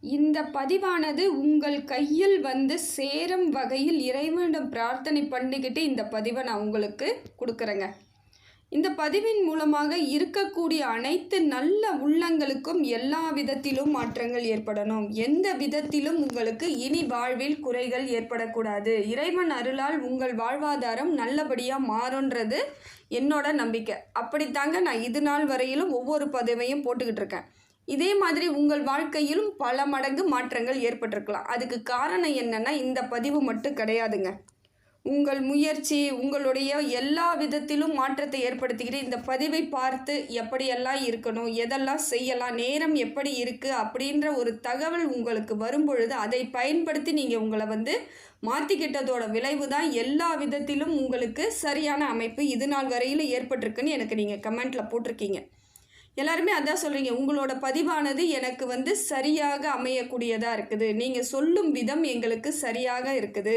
இந்த பதிவானது உங்கள் கையில் வந்து சேரும் வகையில் இறைவனிடம் பிரார்த்தனை பண்ணிக்கிட்டு இந்த பதிவை நான் உங்களுக்கு கொடுக்குறேங்க. இந்த பதிவின் மூலமாக இருக்கக்கூடிய அனைத்து நல்ல உள்ளங்களுக்கும் எல்லா விதத்திலும் மாற்றங்கள் ஏற்படணும். எந்த விதத்திலும் உங்களுக்கு இனி வாழ்வில் குறைகள் ஏற்படக்கூடாது. இறைவன் அருளால் உங்கள் வாழ்வாதாரம் நல்லபடியாக மாறுன்றது என்னோட நம்பிக்கை. அப்படித்தாங்க நான் இது நாள் வரையிலும் ஒவ்வொரு பதிவையும் போட்டுக்கிட்டு இருக்கேன். இதே மாதிரி உங்கள் வாழ்க்கையிலும் பல மடங்கு மாற்றங்கள் ஏற்பட்டிருக்கலாம். அதுக்கு காரணம் என்னன்னா இந்த பதிவு மட்டும் கிடையாதுங்க. உங்கள் முயற்சி, உங்களுடைய எல்லா விதத்திலும் மாற்றத்தை ஏற்படுத்திக்கிட்டு இந்த பதிவை பார்த்து எப்படியெல்லாம் இருக்கணும், எதெல்லாம் செய்யலாம், நேரம் எப்படி இருக்குது அப்படின்ற ஒரு தகவல் உங்களுக்கு வரும்பொழுது அதை பயன்படுத்தி நீங்கள் உங்களை வந்து மாற்றிக்கிட்டதோட விளைவு தான் எல்லா விதத்திலும் உங்களுக்கு சரியான அமைப்பு இது நாள் வரையில் ஏற்பட்டிருக்குன்னு எனக்கு நீங்கள் கமெண்ட்டில் போட்டிருக்கீங்க. எல்லாருமே அதான் சொல்கிறீங்க, உங்களோட பதிவானது எனக்கு வந்து சரியாக அமையக்கூடியதாக இருக்குது, நீங்கள் சொல்லும் விதம் எங்களுக்கு சரியாக இருக்குது,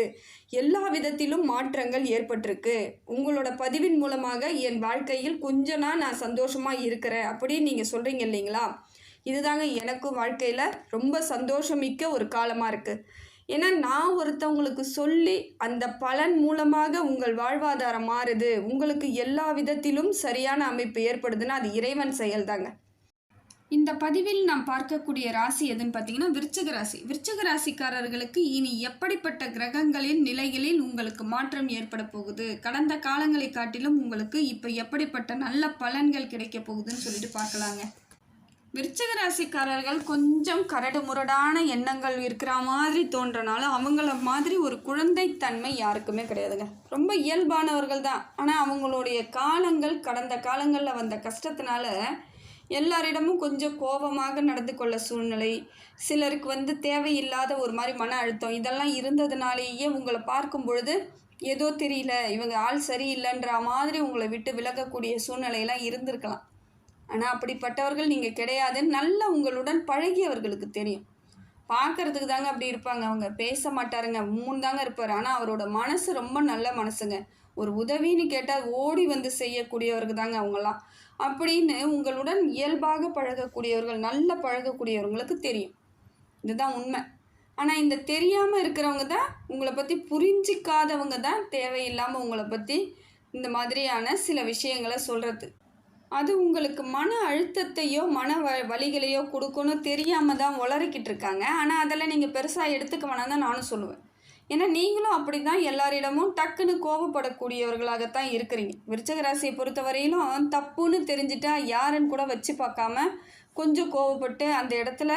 எல்லா விதத்திலும் மாற்றங்கள் ஏற்பட்டிருக்கு, உங்களோட பதிவின் மூலமாக என் வாழ்க்கையில் கொஞ்ச நாள் நான் சந்தோஷமாக இருக்கிறேன் அப்படின்னு நீங்கள் சொல்கிறீங்க இல்லைங்களா? இதுதாங்க எனக்கும் வாழ்க்கையில் ரொம்ப சந்தோஷமிக்க ஒரு காலமாக இருக்குது. ஏன்னா நான் ஒருத்தவங்களுக்கு சொல்லி அந்த பலன் மூலமாக உங்கள் வாழ்வாதாரம் மாறுது, உங்களுக்கு எல்லா விதத்திலும் சரியான அமைப்பு ஏற்படுதுன்னா அது இறைவன் செயல் தாங்க. இந்த பதிவில் நாம் பார்க்கக்கூடிய ராசி எதுன்னு பார்த்தீங்கன்னா விருச்சிக ராசி. விருச்சிக ராசிக்காரர்களுக்கு இனி எப்படிப்பட்ட கிரகங்களின் நிலைகளில் உங்களுக்கு மாற்றம் ஏற்பட போகுது, கடந்த காலங்களை காட்டிலும் உங்களுக்கு இப்போ எப்படிப்பட்ட நல்ல பலன்கள் கிடைக்க போகுதுன்னு சொல்லிட்டு பார்க்கலாங்க. விருச்சிக ராசிக்காரர்கள் கொஞ்சம் கரடு முரடான எண்ணங்கள் இருக்கிற மாதிரி தோன்றனால அவங்கள மாதிரி ஒரு குழந்தைத்தன்மை யாருக்குமே கிடையாதுங்க. ரொம்ப இயல்பானவர்கள் தான். ஆனால் அவங்களுடைய காலங்கள், கடந்த காலங்களில் வந்த கஷ்டத்தினால எல்லாரிடமும் கொஞ்சம் கோபமாக நடந்து கொள்ள சூழ்நிலை, சிலருக்கு வந்து தேவையில்லாத ஒரு மாதிரி மன அழுத்தம், இதெல்லாம் இருந்ததுனாலேயே உங்களை பார்க்கும் பொழுது ஏதோ தெரியல, இவங்க ஆள் சரியில்லைன்ற மாதிரி உங்களை விட்டு விலகக்கூடிய சூழ்நிலையெல்லாம் இருந்திருக்கலாம். ஆனால் அப்படிப்பட்டவர்கள் நீங்கள் கிடையாதுன்னு நல்ல உங்களுடன் பழகியவர்களுக்கு தெரியும். பார்க்குறதுக்கு தாங்க அப்படி இருப்பாங்க, அவங்க பேச மாட்டாருங்க, தாங்க இருப்பார். ஆனால் அவரோட மனசு ரொம்ப நல்ல மனசுங்க. ஒரு உதவின்னு கேட்டால் ஓடி வந்து செய்யக்கூடியவர்கள் தாங்க அவங்களாம். அப்படின்னு உங்களுடன் இயல்பாக பழகக்கூடியவர்கள், நல்ல பழகக்கூடியவர்களுக்கு தெரியும். இதுதான் உண்மை. ஆனால் இந்த தெரியாமல் இருக்கிறவங்க தான், உங்களை பற்றி புரிஞ்சிக்காதவங்க தான் தேவையில்லாமல் உங்களை பற்றி இந்த மாதிரியான சில விஷயங்களை சொல்கிறது. அது உங்களுக்கு மன அழுத்தத்தையோ மன வலிகளையோ கொடுக்கணும் தெரியாமல் தான் உளறிக்கிட்டு இருக்காங்க. ஆனால் அதெல்லாம் நீங்கள் பெருசாக எடுத்துக்க வேணாம் தான் நானும் சொல்லுவேன். ஏன்னா நீங்களும் அப்படி தான் எல்லாரிடமும் டக்குன்னு கோபப்படக்கூடியவர்களாகத்தான் இருக்கிறீங்க. விருச்சிக ராசியை பொறுத்த வரையிலும் தப்புன்னு தெரிஞ்சுட்டா யாருன்னு கூட வச்சு பார்க்காம கொஞ்சம் கோவப்பட்டு அந்த இடத்துல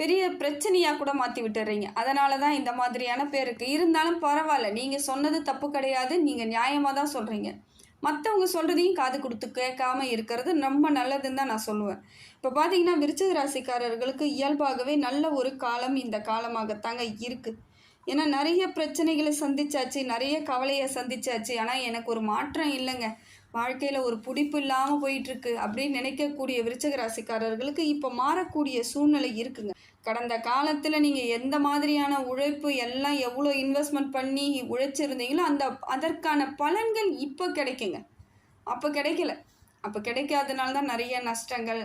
பெரிய பிரச்சனையாக கூட மாற்றி விட்டுறீங்க. அதனால தான் இந்த மாதிரியான பேருக்கு. இருந்தாலும் பரவாயில்ல, நீங்கள் சொன்னது தப்பு கிடையாது, நீங்கள் நியாயமாக தான் சொல்கிறீங்க. மற்றவங்க சொல்கிறதையும் காது கொடுத்து கேட்காம இருக்கிறது ரொம்ப நல்லதுன்னு தான் நான் சொல்லுவேன். இப்போ பார்த்தீங்கன்னா விருச்சிக ராசிக்காரர்களுக்கு இயல்பாகவே நல்ல ஒரு காலம் இந்த காலமாகத்தாங்க இருக்குது. ஏன்னா நிறைய பிரச்சனைகளை சந்திச்சாச்சு, நிறைய கவலையை சந்திச்சாச்சு, ஆனால் எனக்கு ஒரு மாற்றம் இல்லைங்க, வாழ்க்கையில் ஒரு பிடிப்பு இல்லாமல் போயிட்டுருக்கு அப்படின்னு நினைக்கக்கூடிய விருச்சிக ராசிக்காரர்களுக்கு இப்போ மாறக்கூடிய சூழ்நிலை இருக்குங்க. கடந்த காலத்தில் நீங்கள் எந்த மாதிரியான உழைப்பு எல்லாம் எவ்வளோ இன்வெஸ்ட்மெண்ட் பண்ணி உழைச்சிருந்தீங்களோ அதற்கான பலன்கள் இப்போ கிடைக்குங்க. அப்போ கிடைக்கல. அப்போ கிடைக்காதனால தான் நிறைய நஷ்டங்கள்,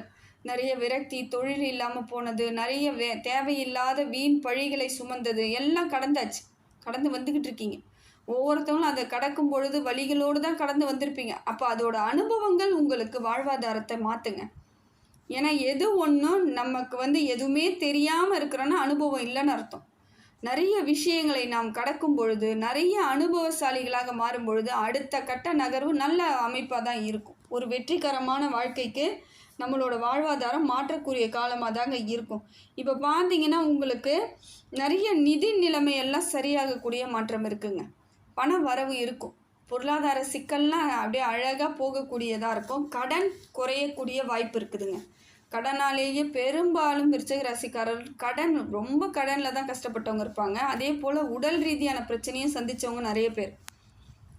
நிறைய விரக்தி, தொழில் இல்லாமல் போனது, நிறைய தேவையில்லாத வீண் பழிகளை சுமந்தது எல்லாம் கடந்தாச்சு. கடந்து வந்துக்கிட்டு இருக்கீங்க. ஒவ்வொருத்தவங்களும் அதை கடக்கும் பொழுது வழிகளோடு தான் கடந்து வந்திருப்பீங்க. அப்போ அதோட அனுபவங்கள் உங்களுக்கு வாழ்வாதாரத்தை மாற்றுங்க. ஏன்னா எது ஒன்றும் நமக்கு வந்து எதுவுமே தெரியாமல் இருக்கிறோன்னா அனுபவம் இல்லைன்னு அர்த்தம். நிறைய விஷயங்களை நாம் கடக்கும் பொழுது, நிறைய அனுபவசாலிகளாக மாறும் பொழுது அடுத்த கட்ட நகர்வு நல்ல அமைப்பாக தான் இருக்கும். ஒரு வெற்றிகரமான வாழ்க்கைக்கு நம்மளோட வாழ்வாதாரம் மாற்றக்கூடிய காலமாக தாங்க இருக்கும். இப்போ பார்த்தீங்கன்னா உங்களுக்கு நிறைய நிதி நிலைமையெல்லாம் சரியாகக்கூடிய மாற்றம் இருக்குங்க. பண வரவு இருக்கும். பொருளாதார சிக்கல்லாம் அப்படியே அழகாக போகக்கூடியதாக இருக்கும். கடன் குறையக்கூடிய வாய்ப்பு இருக்குதுங்க. கடனாலேயே பெரும்பாலும் விருச்சிக ராசிக்காரர்கள் ரொம்ப கடனில் தான் கஷ்டப்பட்டவங்க இருப்பாங்க. அதே போல் உடல் ரீதியான பிரச்சனையும் சந்தித்தவங்க நிறைய பேர்.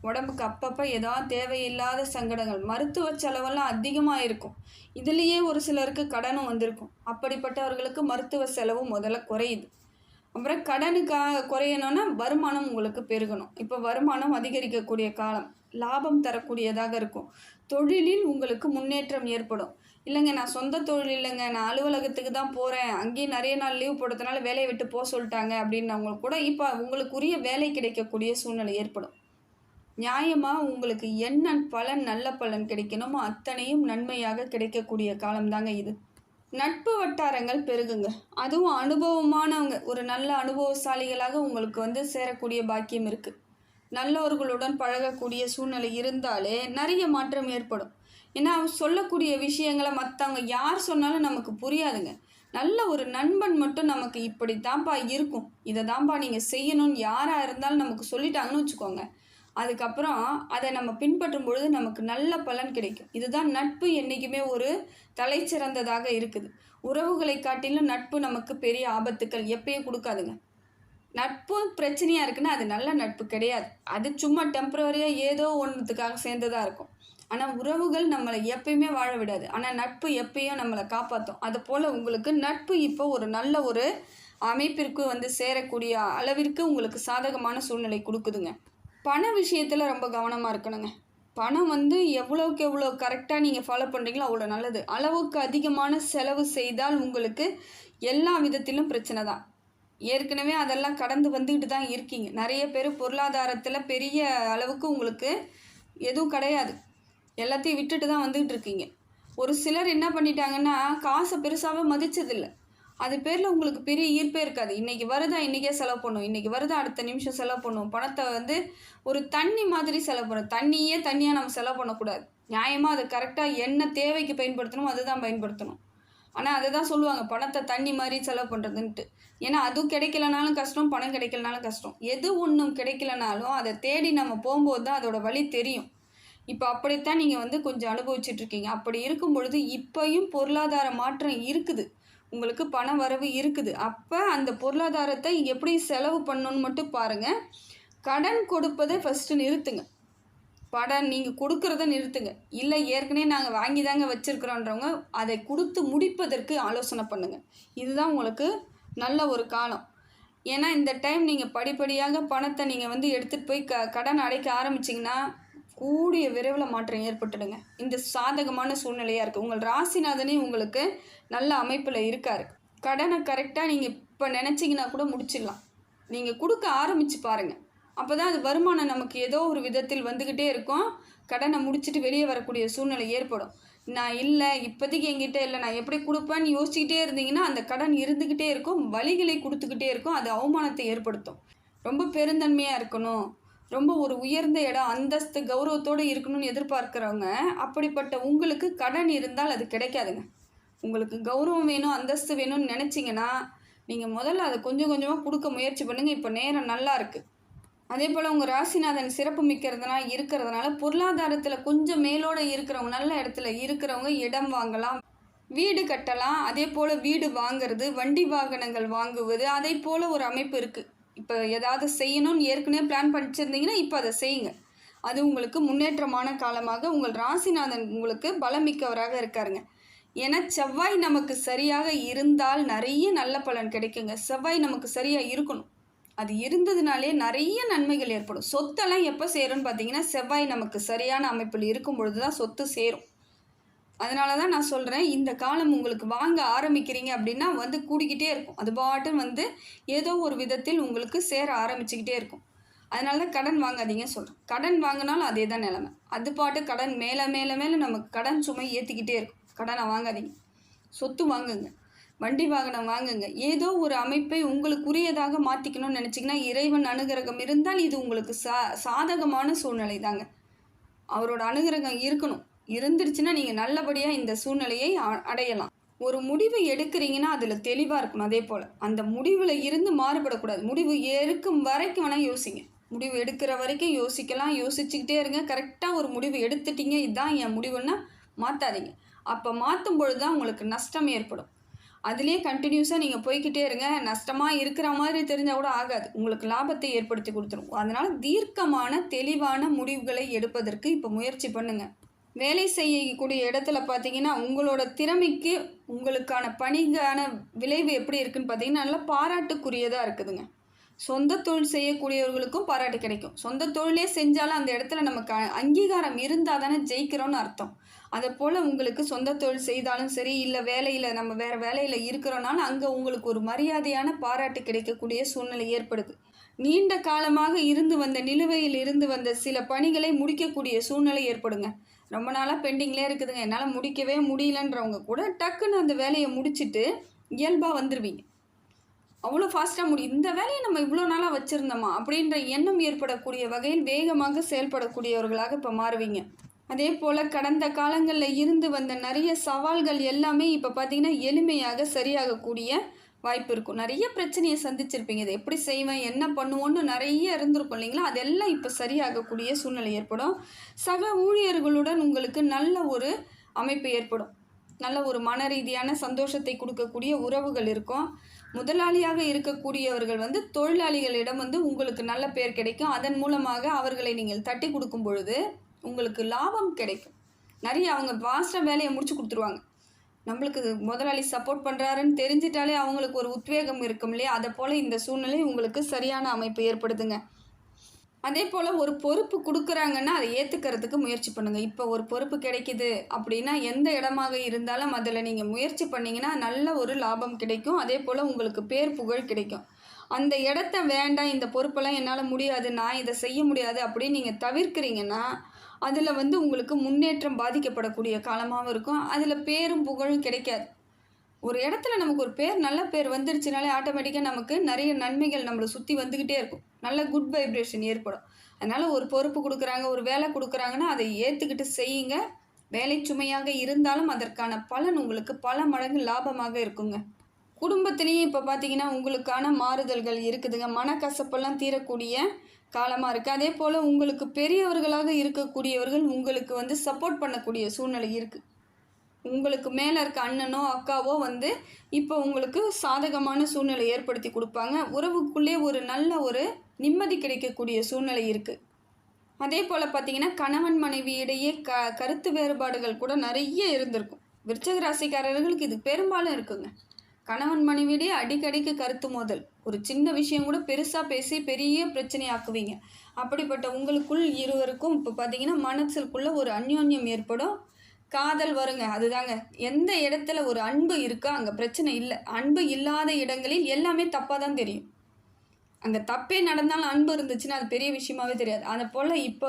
உடம்புக்கு அப்பப்போ ஏதாவது தேவையில்லாத சங்கடங்கள், மருத்துவ செலவெல்லாம் அதிகமாக இருக்கும். இதுலேயே ஒரு சிலருக்கு கடனும் வந்திருக்கும். அப்படிப்பட்டவர்களுக்கு மருத்துவ செலவும் முதல்ல குறையுது. அப்புறம் கடனுக்காக குறையணும்னா வருமானம் உங்களுக்கு பெருகணும். இப்போ வருமானம் அதிகரிக்கக்கூடிய காலம், லாபம் தரக்கூடியதாக இருக்கும். தொழிலில் உங்களுக்கு முன்னேற்றம் ஏற்படும். இல்லைங்க நான் சொந்த தொழில் இல்லைங்க, நான் அலுவலகத்துக்கு தான் போகிறேன், அங்கேயும் நிறைய நாள் லீவ் போட்டதுனால வேலையை விட்டு போக சொல்லிட்டாங்க அப்படின்னவங்களுக்கு கூட இப்போ உங்களுக்குரிய வேலை கிடைக்கக்கூடிய சூழ்நிலை ஏற்படும். நியாயமாக உங்களுக்கு என்ன பலன், நல்ல பலன் கிடைக்கணுமோ அத்தனையும் நன்மையாக கிடைக்கக்கூடிய காலம்தாங்க இது. நட்பு வட்டாரங்கள் பெருகுங்க. அதுவும் அனுபவமானவங்க, ஒரு நல்ல அனுபவசாலிகளாக உங்களுக்கு வந்து சேரக்கூடிய பாக்கியம் இருக்குது. நல்லவர்களுடன் பழகக்கூடிய சூழ்நிலை இருந்தாலே நிறைய மாற்றம் ஏற்படும். ஏன்னா சொல்லக்கூடிய விஷயங்களை மற்றவங்க யார் சொன்னாலும் நமக்கு புரியாதுங்க. நல்ல ஒரு நண்பன் மட்டும் நமக்கு இப்படி தான்ப்பா இருக்கும், இதை தான்ப்பா நீங்கள் செய்யணும்னு யாராக இருந்தாலும் நமக்கு சொல்லிட்டாங்கன்னு வச்சுக்கோங்க, அதுக்கப்புறம் அதை நம்ம பின்பற்றும் பொழுது நமக்கு நல்ல பலன் கிடைக்கும். இதுதான் நட்பு என்றைக்குமே ஒரு தலை சிறந்ததாக இருக்குது. உறவுகளை காட்டிலும் நட்பு நமக்கு பெரிய ஆபத்துக்கள் எப்பயும் கொடுக்காதுங்க. நட்பு பிரச்சனையாக இருக்குன்னா அது நல்ல நட்பு கிடையாது. அது சும்மா டெம்பரவரியாக ஏதோ ஒன்றுத்துக்காக சேர்ந்ததாக இருக்கும். ஆனால் உறவுகள் நம்மளை எப்பயுமே வாழ விடாது. ஆனால் நட்பு எப்பயும் நம்மளை காப்பாற்றும். அதுபோல் உங்களுக்கு நட்பு இப்போ ஒரு நல்ல ஒரு அமைப்பிற்கு வந்து சேரக்கூடிய அளவிற்கு உங்களுக்கு சாதகமான சூழ்நிலை கொடுக்குதுங்க. பண விஷயத்தில் ரொம்ப கவனமாக இருக்கணுங்க. பணம் வந்து எவ்வளோக்கு எவ்வளோ கரெக்டாக நீங்கள் ஃபாலோ பண்ணுறீங்களோ அவ்வளோ நல்லது. அளவுக்கு அதிகமான செலவு செய்தால் உங்களுக்கு எல்லா விதத்திலும் பிரச்சனை தான். ஏற்கனவே அதெல்லாம் கடந்து வந்துக்கிட்டு தான் இருக்கீங்க. நிறைய பேர் பொருளாதாரத்தில் பெரிய அளவுக்கு உங்களுக்கு எதுவும் கிடையாது, எல்லாத்தையும் விட்டுட்டு தான் வந்துக்கிட்டு இருக்கீங்க. ஒரு சிலர் என்ன பண்ணிட்டாங்கன்னா காசை பெருசாகவே மதித்ததில்லை. அது பேரில் உங்களுக்கு பெரிய ஈர்ப்பே இருக்காது. இன்றைக்கி வருதா இன்றைக்கே செலவு பண்ணும், இன்றைக்கி வருதா அடுத்த நிமிஷம் செலவு பண்ணும். பணத்தை வந்து ஒரு தண்ணி மாதிரி செலவு பண்ணணும். தண்ணியே தண்ணியாக நம்ம செலவு பண்ணக்கூடாது. நியாயமாக அதை கரெக்டாக என்ன தேவைக்கு பயன்படுத்தணுமோ அதுதான் பயன்படுத்தணும். ஆனால் அதை தான் சொல்லுவாங்க பணத்தை தண்ணி மாதிரி செலவு பண்ணுறதுன்ட்டு. ஏன்னா அதுவும் கிடைக்கலனாலும் கஷ்டம், பணம் கிடைக்கலனாலும் கஷ்டம். எது ஒன்றும் கிடைக்கலனாலும் அதை தேடி நம்ம போகும்போது தான் அதோட வழி தெரியும். இப்போ அப்படித்தான் நீங்கள் வந்து கொஞ்சம் அனுபவிச்சுட்ருக்கீங்க. அப்படி இருக்கும் பொழுது இப்போயும் பொருளாதார மாற்றம் இருக்குது, உங்களுக்கு பண வரவு இருக்குது. அப்போ அந்த பொருளாதாரத்தை எப்படி செலவு பண்ணணுன்னு மட்டும் பாருங்கள். கடன் கொடுப்பதை ஃபஸ்ட்டு நிறுத்துங்க. படம் நீங்கள் கொடுக்குறத நிறுத்துங்க. இல்லை ஏற்கனவே நாங்கள் வாங்கி தாங்க வச்சுருக்குறோன்றவங்க அதை கொடுத்து முடிப்பதற்கு ஆலோசனை பண்ணுங்கள். இதுதான் உங்களுக்கு நல்ல ஒரு காலம். ஏன்னா இந்த டைம் நீங்கள் படிப்படியாக பணத்தை நீங்கள் வந்து எடுத்துகிட்டு போய் கடன் அடைக்க ஆரம்பிச்சிங்கன்னா கூடிய விரைவில் மாற்றம் ஏற்பட்டுடுங்க. இந்த சாதகமான சூழ்நிலையாக இருக்குது. உங்கள் ராசிநாதனே உங்களுக்கு நல்ல அமைப்பில் இருக்கார். கடனை கரெக்டாக நீங்கள் இப்போ நினச்சிங்கன்னா கூட முடிச்சிடலாம். நீங்கள் கொடுக்க ஆரம்பித்து பாருங்கள். அப்போ தான் அது வருமானம் நமக்கு ஏதோ ஒரு விதத்தில் வந்துக்கிட்டே இருக்கும். கடனை முடிச்சுட்டு வெளியே வரக்கூடிய சூழ்நிலை ஏற்படும். நான் இல்லை இப்போதைக்கு என்கிட்ட இல்லை, நான் எப்படி கொடுப்பேன்னு யோசிச்சுக்கிட்டே இருந்தீங்கன்னா அந்த கடன் இருந்துக்கிட்டே இருக்கும், வலிகளை கொடுத்துக்கிட்டே இருக்கும், அது அவமானத்தை ஏற்படுத்தும். ரொம்ப பெருந்தன்மையாக இருக்கணும், ரொம்ப ஒரு உயர்ந்த இடம் அந்தஸ்து கௌரவத்தோடு இருக்கணும்னு எதிர்பார்க்குறவங்க அப்படிப்பட்ட உங்களுக்கு கடன் இருந்தால் அது கிடைக்காதுங்க. உங்களுக்கு கௌரவம் வேணும், அந்தஸ்து வேணும்னு நினச்சிங்கன்னா நீங்கள் முதல்ல அதை கொஞ்சம் கொஞ்சமாக கொடுக்க முயற்சி பண்ணுங்கள். இப்போ நேரம் நல்லா இருக்குது. அதே போல் உங்கள் ராசிநாதன் சிறப்பு இருக்கிறதுனால பொருளாதாரத்தில் கொஞ்சம் மேலோடு இருக்கிறவங்க, நல்ல இடத்துல இருக்கிறவங்க இடம் வாங்கலாம், வீடு கட்டலாம். அதே போல் வீடு வாங்கிறது, வண்டி வாகனங்கள் வாங்குவது, அதே போல் ஒரு அமைப்பு இருக்குது. இப்போ ஏதாவது செய்யணும்னு ஏற்கனவே பிளான் பண்ணிச்சிருந்தீங்கன்னா இப்போ அதை செய்யுங்க. அது உங்களுக்கு முன்னேற்றமான காலமாக உங்கள் ராசிநாதன் உங்களுக்கு பலமிக்கவராக இருக்காருங்க. ஏன்னா செவ்வாய் நமக்கு சரியாக இருந்தால் நிறைய நல்ல பலன் கிடைக்குங்க. செவ்வாய் நமக்கு சரியாக இருக்கணும். அது இருந்ததுனாலே நிறைய நன்மைகள் ஏற்படும். சொத்தெல்லாம் எப்போ சேரும்னு பார்த்தீங்கன்னா செவ்வாய் நமக்கு சரியான அமைப்பில் இருக்கும் பொழுது தான் சொத்து சேரும். அதனால தான் நான் சொல்கிறேன், இந்த காலம் உங்களுக்கு வாங்க ஆரம்பிக்கிறீங்க அப்படின்னா வந்து கூடிக்கிட்டே இருக்கும். அது பாட்டுன்னு வந்து ஏதோ ஒரு விதத்தில் உங்களுக்கு சேர ஆரம்பிச்சுக்கிட்டே இருக்கும். அதனால தான் கடன் வாங்காதீங்க சொல்கிறேன். கடன் வாங்கினாலும் அதே தான் நிலமை. அது பாட்டு கடன் மேலே மேலே மேலே நமக்கு கடன் சுமை ஏற்றிக்கிட்டே இருக்கும். கடனை வாங்காதீங்க, சொத்து வாங்குங்க, வண்டி வாகனம் வாங்குங்க. ஏதோ ஒரு அமைப்பை உங்களுக்குரியதாக மாற்றிக்கணும்னு நினச்சிங்கன்னா இறைவன் அனுகிரகம் இருந்தால் இது உங்களுக்கு சாதகமான சூழ்நிலை தாங்க. அவரோட அனுகிரகம் இருக்கணும். இருந்துருச்சுன்னா நீங்கள் நல்லபடியாக இந்த சூழ்நிலையை அடையலாம். ஒரு முடிவு எடுக்கிறீங்கன்னா அதில் தெளிவாக இருக்கணும். அதே போல் அந்த முடிவில் இருந்து மாறுபடக்கூடாது. முடிவு எடுக்கும் வரைக்கும் வேணால் யோசிங்க. முடிவு எடுக்கிற வரைக்கும் யோசிக்கலாம், யோசிச்சுக்கிட்டே இருங்க. கரெக்டாக ஒரு முடிவு எடுத்துட்டீங்க, இதுதான் என் முடிவுன்னா மாற்றாதீங்க. அப்போ மாற்றும் பொழுது தான் உங்களுக்கு நஷ்டம் ஏற்படும். அதுலேயே கண்டினியூஸாக நீங்கள் போய்கிட்டே இருங்க. நஷ்டமாக இருக்கிற மாதிரி தெரிஞ்சால் கூட ஆகாது, உங்களுக்கு லாபத்தை ஏற்படுத்தி கொடுத்துரும். அதனால் தீர்க்கமான தெளிவான முடிவுகளை எடுப்பதற்கு இப்போ முயற்சி பண்ணுங்கள். வேலை செய்யக்கூடிய இடத்துல பார்த்தீங்கன்னா உங்களோட திறமைக்கு உங்களுக்கான பணிக்கான விளைவு எப்படி இருக்குதுன்னு பார்த்தீங்கன்னா நல்லா பாராட்டுக்குரியதாக இருக்குதுங்க. சொந்த தொழில் செய்யக்கூடியவர்களுக்கும் பாராட்டு கிடைக்கும். சொந்த தொழிலே செஞ்சாலும் அந்த இடத்துல நமக்கு அங்கீகாரம் இருந்தால் தானே ஜெயிக்கிறோன்னு அர்த்தம். அதை போல் உங்களுக்கு சொந்த தொழில் செய்தாலும் சரி, இல்லை வேலையில் நம்ம வேறு வேலையில் இருக்கிறோனாலும் அங்கே உங்களுக்கு ஒரு மரியாதையான பாராட்டு கிடைக்கக்கூடிய சூழ்நிலை ஏற்படுது. நீண்ட காலமாக நிலுவையில் இருந்து வந்த சில பணிகளை முடிக்கக்கூடிய சூழ்நிலை ஏற்படுங்க. ரொம்ப நாளாக பெண்டிங்லேயே இருக்குதுங்க, என்னால் முடிக்கவே முடியலன்றவங்க கூட டக்குன்னு அந்த வேலையை முடிச்சுட்டு இயல்பாக வந்துடுவீங்க. அவ்வளோ ஃபாஸ்ட்டாக இந்த வேலையை நம்ம இவ்வளோ நாளாக வச்சுருந்தோமா அப்படின்ற எண்ணம் ஏற்படக்கூடிய வகையில் வேகமாக செயல்படக்கூடியவர்களாக இப்போ மாறுவீங்க. அதே போல் கடந்த காலங்களில் இருந்து வந்த நிறைய சவால்கள் எல்லாமே இப்போ பார்த்திங்கன்னா எளிமையாக சரியாகக்கூடிய வாய்ப்பு இருக்கும். நிறைய பிரச்சனையை சந்திச்சிருப்பீங்க, இதை எப்படி செய்வேன், என்ன பண்ணுவோன்னு நிறைய இருந்திருக்கும் இல்லைங்களா? அதெல்லாம் இப்போ சரியாகக்கூடிய சூழ்நிலை ஏற்படும். சக ஊழியர்களுடன் உங்களுக்கு நல்ல ஒரு அமைப்பு ஏற்படும். நல்ல ஒரு மன ரீதியான சந்தோஷத்தை கொடுக்கக்கூடிய உறவுகள் இருக்கும். முதலாளியாக இருக்கக்கூடியவர்கள் தொழிலாளிகளிடம் உங்களுக்கு நல்ல பேர் கிடைக்கும். அதன் மூலமாக அவர்களை நீங்கள் தட்டி கொடுக்கும் பொழுது உங்களுக்கு லாபம் கிடைக்கும். நிறைய அவங்க ஃபாஸ்ட்டாக வேலையை முடிச்சு கொடுத்துருவாங்க. நம்மளுக்கு முதலாளி சப்போர்ட் பண்ணுறாருன்னு தெரிஞ்சிட்டாலே அவங்களுக்கு ஒரு உத்வேகம் இருக்கும் இல்லையா? அதை போல் இந்த சூழ்நிலை உங்களுக்கு சரியான அமைப்பு ஏற்படுதுங்க. அதே போல் ஒரு பொறுப்பு கொடுக்குறாங்கன்னா அதை ஏற்றுக்கிறதுக்கு முயற்சி பண்ணுங்கள். இப்போ ஒரு பொறுப்பு கிடைக்கிது அப்படின்னா எந்த இடமாக இருந்தாலும் அதில் நீங்கள் முயற்சி பண்ணிங்கன்னா நல்ல ஒரு லாபம் கிடைக்கும். அதே போல் உங்களுக்கு பேர் புகழ் கிடைக்கும். அந்த இடத்த வேண்டாம், இந்த பொறுப்பெல்லாம் என்னால் முடியாது, நான் இதை செய்ய முடியாது அப்படின்னு நீங்கள் தவிர்க்கிறீங்கன்னா அதில் உங்களுக்கு முன்னேற்றம் பாதிக்கப்படக்கூடிய காலமாகவும் இருக்கும். அதில் பேரும் புகழும் கிடைக்காது. ஒரு இடத்துல நமக்கு ஒரு பேர், நல்ல பேர் வந்துருச்சுனாலே ஆட்டோமேட்டிக்காக நமக்கு நிறைய நன்மைகள் நம்மளை சுற்றி வந்துக்கிட்டே இருக்கும். நல்ல குட் வைப்ரேஷன் ஏற்படும். அதனால் ஒரு பொறுப்பு கொடுக்குறாங்க, ஒரு வேலை கொடுக்குறாங்கன்னா அதை ஏற்றுக்கிட்டு செய்யுங்க. வேலை சுமையாக இருந்தாலும் அதற்கான பலன் உங்களுக்கு பல மடங்கு லாபமாக இருக்குங்க. குடும்பத்திலையும் இப்போ பார்த்தீங்கன்னா உங்களுக்கான மாறுதல்கள் இருக்குதுங்க. மனக்கசப்பெல்லாம் தீரக்கூடிய காலமாக இருக்குது. அதே போல் உங்களுக்கு பெரியவர்களாக இருக்கக்கூடியவர்கள் உங்களுக்கு சப்போர்ட் பண்ணக்கூடிய சூழ்நிலை இருக்குது. உங்களுக்கு மேலே இருக்க அண்ணனோ அக்காவோ இப்போ உங்களுக்கு சாதகமான சூழ்நிலை ஏற்படுத்தி கொடுப்பாங்க. உறவுக்குள்ளே ஒரு நல்ல ஒரு நிம்மதி கிடைக்கக்கூடிய சூழ்நிலை இருக்குது. அதே போல் பார்த்திங்கன்னா கணவன் மனைவி இடையே கருத்து வேறுபாடுகள் கூட நிறைய இருந்திருக்கும். விருச்சிக ராசிக்காரர்களுக்கு இது பெரும்பாலும் இருக்குங்க. கணவன் மனைவியிடையே அடிக்கடிக்கு கருத்து மோதல், ஒரு சின்ன விஷயம் கூட பெருசாக பேசி பெரிய பிரச்சனையாக்குவீங்க. அப்படிப்பட்ட உங்களுக்குள் இருவருக்கும் இப்போ பார்த்திங்கன்னா மனசுக்குள்ளே ஒரு அந்யோன்யம் ஏற்படும். காதல் வருங்க. அதுதாங்க, எந்த இடத்துல ஒரு அன்பு இருக்கோ அங்கே பிரச்சனை இல்லை. அன்பு இல்லாத இடங்களில் எல்லாமே தப்பாக தான் தெரியும். அங்கே தப்பே நடந்தாலும் அன்பு இருந்துச்சுன்னா அது பெரிய விஷயமாவே தெரியாது. அதை போல் இப்போ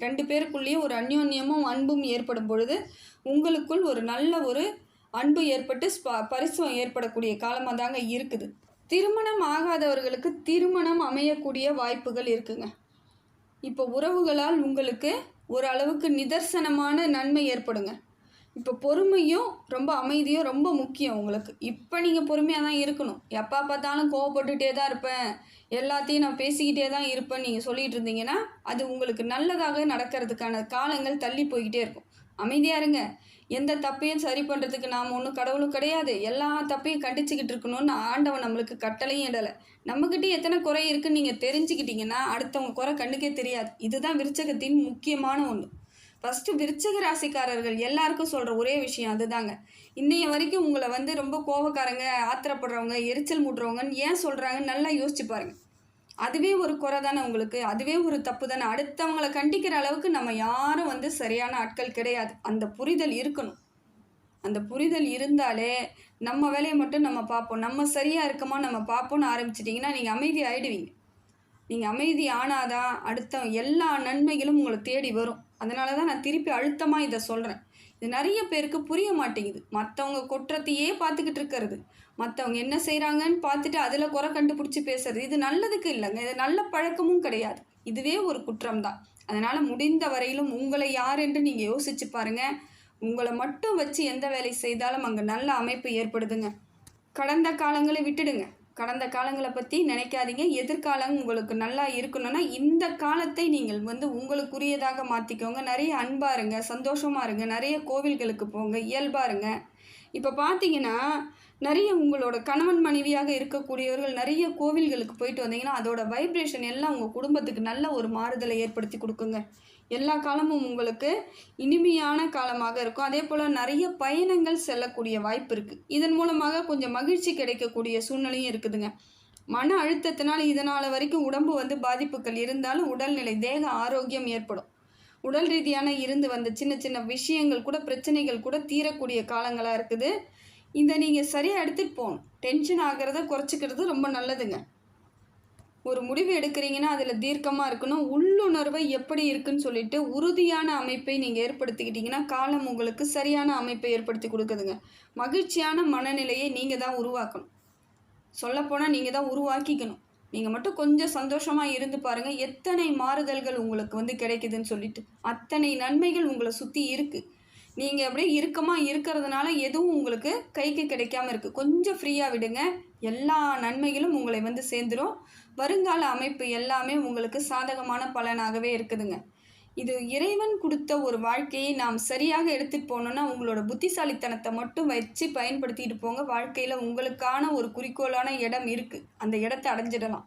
ரெண்டு பேருக்குள்ளேயும் ஒரு அந்யோன்யமும் அன்பும் ஏற்படும் பொழுது உங்களுக்குள் ஒரு நல்ல ஒரு அன்பு ஏற்பட்டு பரிசும் ஏற்படக்கூடிய காலமாக தாங்க இருக்குது. திருமணம் ஆகாதவர்களுக்கு திருமணம் அமையக்கூடிய வாய்ப்புகள் இருக்குங்க. இப்போ உறவுகளால் உங்களுக்கு ஓரளவுக்கு நிதர்சனமான நன்மை ஏற்படுங்க. இப்போ பொறுமையும் ரொம்ப அமைதியும் ரொம்ப முக்கியம் உங்களுக்கு. இப்போ நீங்கள் பொறுமையாக தான் இருக்கணும். எப்போ பார்த்தாலும் கோவப்பட்டுகிட்டே தான் இருப்பேன், எல்லாத்தையும் நான் பேசிக்கிட்டே தான் இருப்பேன்னு நீங்கள் சொல்லிகிட்டு இருந்தீங்கன்னா அது உங்களுக்கு நல்லதாக நடக்கிறதுக்கான காலங்கள் தள்ளி போய்கிட்டே இருக்கும். அமைதியாக இருங்க. எந்த தப்பையும் சரி பண்ணுறதுக்கு நாம் ஒன்றும் கடவுளும் கிடையாது. எல்லா தப்பையும் கண்டிச்சுக்கிட்டு இருக்கணும்னு ஆண்டவன் நம்மளுக்கு கட்டளையும் இடலை. நம்மக்கிட்ட எத்தனை குறை இருக்குன்னு நீங்கள் தெரிஞ்சுக்கிட்டிங்கன்னா அடுத்தவங்க குறை கண்ணுக்கே தெரியாது. இதுதான் விருச்சகத்தின் முக்கியமான ஒன்று. ஃபஸ்ட்டு விருச்சிக ராசிக்காரர்கள் எல்லாருக்கும் சொல்கிற ஒரே விஷயம் அதுதாங்க. இன்னைய வரைக்கும் உங்களை ரொம்ப கோபக்காரங்க, ஆத்திரப்படுறவங்க, எரிச்சல் மூட்டுறவங்கன்னு ஏன் சொல்கிறாங்கன்னு நல்லா யோசிச்சு பாருங்கள். அதுவே ஒரு குறை தானே உங்களுக்கு, அதுவே ஒரு தப்பு தானே. அடுத்தவங்களை கண்டிக்கிற அளவுக்கு நம்ம யாரும் சரியான ஆட்கள் கிடையாது. அந்த புரிதல் இருக்கணும். அந்த புரிதல் இருந்தாலே நம்ம வேலையை மட்டும் நம்ம பார்ப்போம், நம்ம சரியாக இருக்கமா நம்ம பார்ப்போன்னு ஆரம்பிச்சிட்டிங்கன்னா நீங்கள் அமைதி ஆகிடுவீங்க. நீங்கள் அமைதி ஆனாதான் அடுத்த எல்லா நன்மைகளும் உங்களை தேடி வரும். அதனால தான் நான் திருப்பி அழுத்தமாக இதை சொல்கிறேன். இது நிறைய பேருக்கு புரிய மாட்டேங்குது. மற்றவங்க குற்றத்தையே பார்த்துக்கிட்டு இருக்கிறது, மற்றவங்க என்ன செய்கிறாங்கன்னு பார்த்துட்டு அதில் குறை கண்டுபிடிச்சி பேசுறது, இது நல்லதுக்கு இல்லைங்க. இது நல்ல பழக்கமும் கிடையாது. இதுவே ஒரு குற்றம்தான். அதனால் முடிந்த வரையிலும் உங்களை யார் என்று நீங்கள் யோசிச்சு பாருங்கள். உங்களை மட்டும் வச்சு எந்த வேலை செய்தாலும் அங்கே நல்ல அமைப்பு ஏற்படுதுங்க. கடந்த காலங்களை விட்டுடுங்க. கடந்த காலங்களை பற்றி நினைக்காதீங்க. எதிர்காலம் உங்களுக்கு நல்லா இருக்கணும்னா இந்த காலத்தை நீங்கள் உங்களுக்குரியதாக மாற்றிக்கோங்க. நிறைய அன்பாக இருங்க, சந்தோஷமாக இருங்க, நிறைய கோவில்களுக்கு போங்க, இயல்பாக இருங்க. இப்போ பார்த்தீங்கன்னா நிறைய உங்களோட கணவன் மனைவியாக இருக்கக்கூடியவர்கள் நிறைய கோவில்களுக்கு போயிட்டு வந்தீங்கன்னா அதோட வைப்ரேஷன் எல்லாம் உங்கள் குடும்பத்துக்கு நல்ல ஒரு மாறுதலை ஏற்படுத்தி கொடுக்குங்க. எல்லா காலமும் உங்களுக்கு இனிமையான காலமாக இருக்கும். அதே போல் நிறைய பயணங்கள் செல்லக்கூடிய வாய்ப்பு இருக்குது. இதன் மூலமாக கொஞ்சம் மகிழ்ச்சி கிடைக்கக்கூடிய சூழ்நிலையும் இருக்குதுங்க. மன அழுத்தத்தினால் இதனால் வரைக்கும் உடம்பு பாதிப்புகள் இருந்தாலும் உடல்நிலை, தேக ஆரோக்கியம் ஏற்படும். உடல் ரீதியான இருந்து வந்த சின்ன சின்ன விஷயங்கள் கூட, பிரச்சனைகள் கூட தீரக்கூடிய காலங்களாக இருக்குது. இதை நீங்கள் சரியாக எடுத்துகிட்டு போகணும். டென்ஷன் ஆகிறத குறைச்சிக்கிறது ரொம்ப நல்லதுங்க. ஒரு முடிவு எடுக்கிறீங்கன்னா அதில் தீர்க்கமாக இருக்கணும். உள்ளுணர்வை எப்படி இருக்குன்னு சொல்லிட்டு உறுதியான அமைப்பை நீங்கள் ஏற்படுத்திக்கிட்டிங்கன்னா காலம் உங்களுக்கு சரியான அமைப்பை ஏற்படுத்தி கொடுக்குதுங்க. மகிழ்ச்சியான மனநிலையை நீங்கள் தான் உருவாக்கணும். சொல்லப்போனால் நீங்கள் தான் உருவாக்கிக்கணும். நீங்கள் மட்டும் கொஞ்சம் சந்தோஷமாக இருந்து பாருங்கள், எத்தனை மாறுதல்கள் உங்களுக்கு கிடைக்குதுன்னு சொல்லிட்டு. அத்தனை நன்மைகள் உங்களை சுற்றி இருக்குது. நீங்கள் அப்படியே இறுக்கமாக இருக்கிறதுனால எதுவும் உங்களுக்கு கைக்கு கிடைக்காம இருக்குது. கொஞ்சம் ஃப்ரீயாக விடுங்க, எல்லா நன்மைகளும் உங்களை சேர்ந்துடும். வருங்கால அமைப்பு எல்லாமே உங்களுக்கு சாதகமான பலனாகவே இருக்குதுங்க. இது இறைவன் கொடுத்த ஒரு வாழ்க்கையை நாம் சரியாக எடுத்துகிட்டு போனோன்னா உங்களோட புத்திசாலித்தனத்தை மட்டும் வச்சு பயன்படுத்திட்டு போங்க. வாழ்க்கையில் உங்களுக்கான ஒரு குறிக்கோளான இடம் இருக்குது, அந்த இடத்த அடைஞ்சிடலாம்.